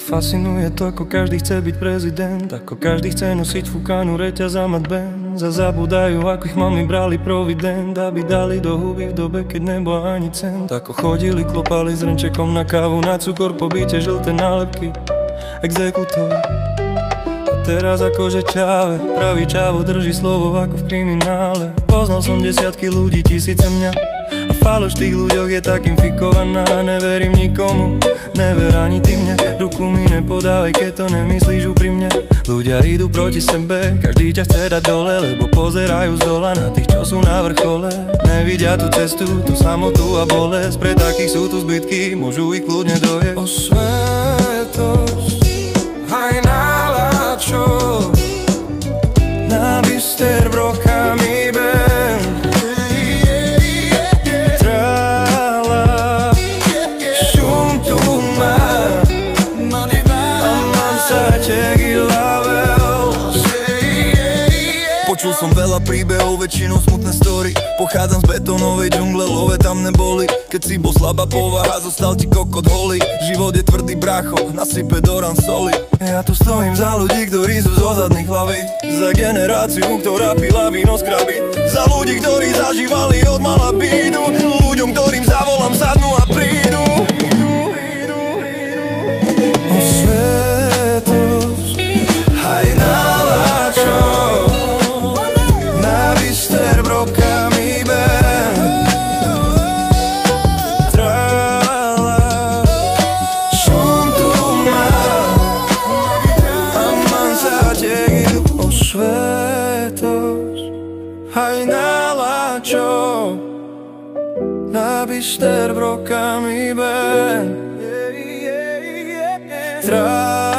fascinuje to, ako každý chce byť prezident, ako každý chce nosiť fúkanú reťaz a mať Benz. A zabúdajú, ako ich mami brali provident, aby dali do huby v dobe, keď nebola ani cent. Ako chodili, klopali s renčekom na kávu, na cukor, po byte žlté nálepky exekutor. A teraz akože čáve, pravý čávo drží slovo ako v kriminále. Poznal som desiatky ľudí, tisíce mňa, a faloš v tých ľuďoch je tak infikovaná. Neverím nikomu, never ani ty mne. Ruku mi nepodávaj, keď to nemyslíš úprimne. Ľudia idú proti sebe, každý ťa chce dať dole, lebo pozerajú zdola na tých, čo sú na vrchole. Nevidia tú cestu, tú samotu a bolesť. Pre takých sú tu zbytky, môžu ich kľudne dojeť. O svetosť, aj nálačo, na bister brokami ben. Počul som veľa príbehov, väčšinou smutné story. Pochádzam z betónovej džungle, love tam neboli. Keď si bol slabá povaha, zostal ti kokot holý. Život je tvrdý bracho, nasype do ran soli. Ja tu stojím za ľudí, ktorí sú zo zadných hlaví, za generáciu, ktorá pila víno z kraby, za ľudí, ktorí zažívali od mala bídu, ľuďom, ktorým zavolám, sadnú a prídu. O svetosť, aj nálačo, na bister brokami ben. Trala, šum tu má, a man sa tegiu. O svetosť, aj nálačo, na bister brokami ben. Trala,